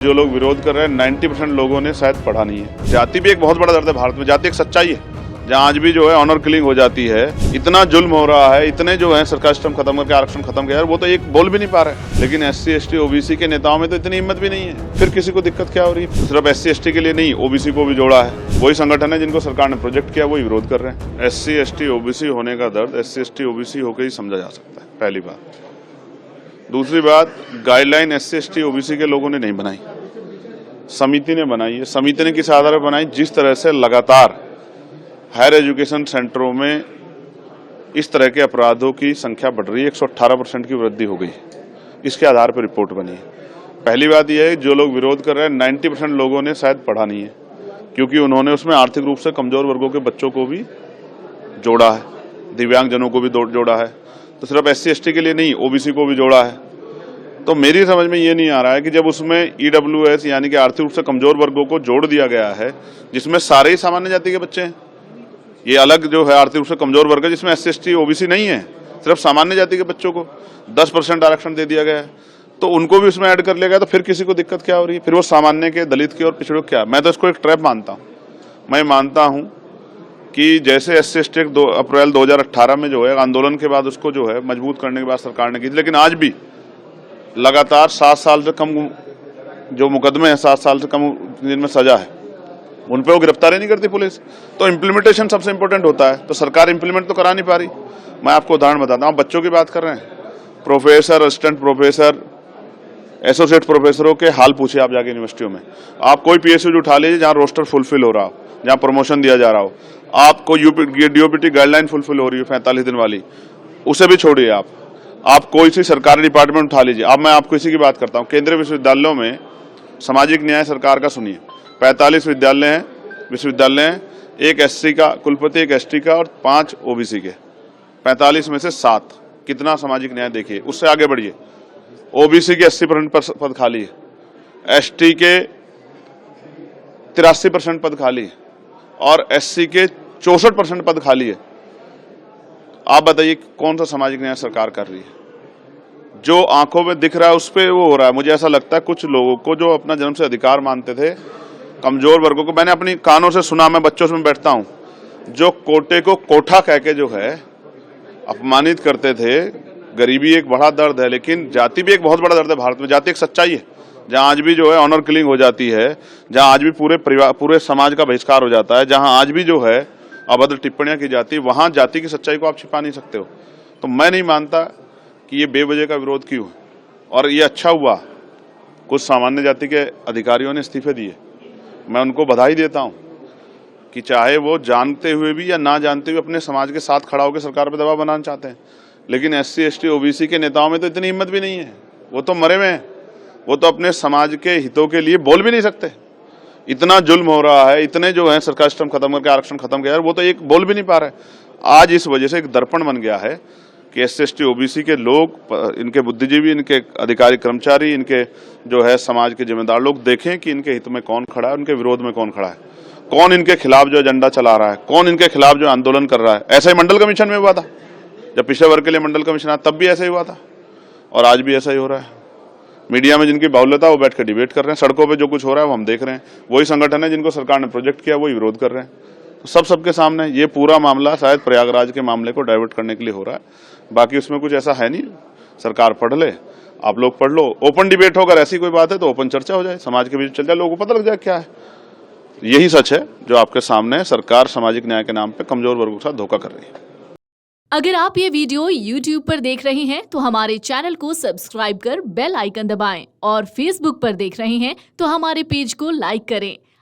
जो लोग विरोध कर रहे हैं 90% लोगों ने शायद पढ़ा नहीं है। जाति भी एक बहुत बड़ा दर्द है भारत में। जाति एक सच्चाई है जहाँ आज भी जो है ऑनर किलिंग हो जाती है। इतना जुल्म हो रहा है, इतने जो है सरकार सिस्टम खत्म करके आरक्षण खत्म किया, वो तो एक बोल भी नहीं पा रहे। लेकिन SC ST OBC के नेताओं में तो इतनी हिम्मत भी नहीं है। फिर किसी को दिक्कत क्या हो रही है? सिर्फ SC ST के लिए नहीं, OBC को भी जोड़ा है। वही संगठन है जिनको सरकार ने प्रोजेक्ट किया, वही विरोध कर रहे हैं। SC ST OBC होने का दर्द SC ST OBC होकर ही समझा जा सकता है, पहली बात। दूसरी बात, गाइडलाइन SC ST OBC के लोगों ने नहीं बनाई, समिति ने बनाई है। समिति ने किस आधार पर बनाई? जिस तरह से लगातार हायर एजुकेशन सेंटरों में इस तरह के अपराधों की संख्या बढ़ रही है, 118% की वृद्धि हो गई, इसके आधार पर रिपोर्ट बनी है। पहली बात यह है, जो लोग विरोध कर रहे हैं 90% लोगों ने शायद पढ़ा नहीं है, क्योंकि उन्होंने उसमें आर्थिक रूप से कमजोर वर्गों के बच्चों को भी जोड़ा है, दिव्यांगजनों को भी जोड़ा है। तो सिर्फ SC ST के लिए नहीं, OBC को भी जोड़ा है। तो मेरी समझ में ये नहीं आ रहा है कि जब उसमें EWS यानी कि आर्थिक रूप से कमजोर वर्गों को जोड़ दिया गया है, जिसमें सारे ही सामान्य जाति के बच्चे हैं, ये अलग जो है आर्थिक रूप से कमजोर वर्ग है जिसमें SC ST OBC नहीं है, सिर्फ सामान्य जाति के बच्चों को 10% आरक्षण दे दिया गया है, तो उनको भी उसमें ऐड कर लिया गया। तो फिर किसी को दिक्कत क्या हो रही है? फिर वो सामान्य के, दलित के और पिछड़ों क्या? मैं तो इसको एक ट्रैप मानता हूँ। मैं मानता हूँ कि जैसे SC ST 2 अप्रैल 2018 में जो है आंदोलन के बाद उसको जो है मजबूत करने के बाद सरकार ने की, लेकिन आज भी लगातार 7 साल से कम जो मुकदमे हैं, 7 साल से कम जिनमें सजा है, उन पे वो गिरफ्तारी नहीं करती पुलिस। तो इम्प्लीमेंटेशन सबसे इंपॉर्टेंट होता है, तो सरकार इम्प्लीमेंट तो करा नहीं पा रही। मैं आपको उदाहरण बताता हूँ, बच्चों की बात कर रहे हैं, प्रोफेसर, असिस्टेंट प्रोफेसर, एसोसिएट प्रोफेसरों के हाल पूछिए आप जाके यूनिवर्सिटियों में। आप कोई PSU उठा लीजिए जहाँ रोस्टर फुलफिल हो रहा हो, जहाँ प्रमोशन दिया जा रहा हो, आपको DOPT गाइडलाइन फुलफिल हो रही है 45 दिन वाली, उसे भी छोड़िए। आप कोई सी सरकारी डिपार्टमेंट उठा लीजिए। अब मैं आपको इसी की बात करता हूँ, केंद्रीय विश्वविद्यालयों में सामाजिक न्याय सरकार का सुनिए, 45 विश्वविद्यालय हैं, एक SC का कुलपति, एक ST का और 5 OBC के। 45 में से 7, कितना सामाजिक न्याय देखिए। उससे आगे बढ़िए, OBC के 80% पद खाली है, ST के 83% पद खाली है और SC के 64% पद खाली है। आप बताइए कौन सा सामाजिक न्याय सरकार कर रही है? जो आंखों में दिख रहा है उस पर वो हो रहा है। मुझे ऐसा लगता है कुछ लोगों को जो अपना जन्म से अधिकार मानते थे, कमजोर वर्गों को, मैंने अपनी कानों से सुना, मैं बच्चों से बैठता हूं, जो कोटे को कोठा कह के जो है अपमानित करते थे। गरीबी एक बड़ा दर्द है, लेकिन जाति भी एक बहुत बड़ा दर्द है भारत में। जाति एक सच्चाई है जहां आज भी जो है ऑनर किलिंग हो जाती है, जहां आज भी पूरे परिवार, पूरे समाज का बहिष्कार हो जाता है, जहां आज भी जो है अभद्र टिप्पणियां की जाती है, वहां जाति की सच्चाई को आप छिपा नहीं सकते हो। तो मैं नहीं मानता कि ये बेवजह का विरोध क्यों है। और ये अच्छा हुआ कुछ सामान्य जाति के अधिकारियों ने इस्तीफे दिए, मैं उनको बधाई देता हूं कि चाहे वो जानते हुए भी या ना जानते हुए अपने समाज के साथ खड़ा होकर सरकार पर दबाव बनाना चाहते हैं। लेकिन SC ST OBC के नेताओं में तो इतनी हिम्मत भी नहीं है, वो तो मरे हुए हैं, वो तो अपने समाज के हितों के लिए बोल भी नहीं सकते। इतना जुल्म हो रहा है, इतने जो है सरकार सिस्टम खत्म करके आरक्षण खत्म किया, वो तो एक बोल भी नहीं पा रहे। आज इस वजह से एक दर्पण बन गया है कि SC ST OBC के लोग, इनके बुद्धिजीवी, इनके अधिकारी कर्मचारी, इनके जो है समाज के जिम्मेदार लोग देखें कि इनके हित में कौन खड़ा है, उनके विरोध में कौन खड़ा है, कौन इनके खिलाफ जो एजेंडा चला रहा है, कौन इनके खिलाफ जो आंदोलन कर रहा है। ऐसा ही मंडल कमीशन में हुआ था, जब पिछड़े वर्ग के लिए मंडल कमीशन आया तब भी ऐसा ही हुआ था, और आज भी ऐसा ही हो रहा है। मीडिया में जिनकी बाहुल्यता वो बैठ कर डिबेट कर रहे हैं, सड़कों पे जो कुछ हो रहा है वो हम देख रहे हैं। वही संगठन है जिनको सरकार ने प्रोजेक्ट किया, वही विरोध कर रहे हैं। तो सबके सामने ये पूरा मामला शायद प्रयागराज के मामले को डाइवर्ट करने के लिए हो रहा है। बाकी उसमें कुछ ऐसा है नहीं। सरकार पढ़ ले, आप लोग पढ़ लो, ओपन डिबेट हो, अगर ऐसी कोई बात है तो ओपन चर्चा हो जाए, समाज के बीच चल जाए, लोगों को पता लग जाए क्या है। यही सच है जो आपके सामने है। सरकार सामाजिक न्याय के नाम पे कमजोर वर्गों के साथ धोखा कर रही है। अगर आप ये वीडियो YouTube पर देख रहे हैं तो हमारे चैनल को सब्सक्राइब कर बेल आइकन दबाएं, और Facebook पर देख रहे हैं तो हमारे पेज को लाइक करें।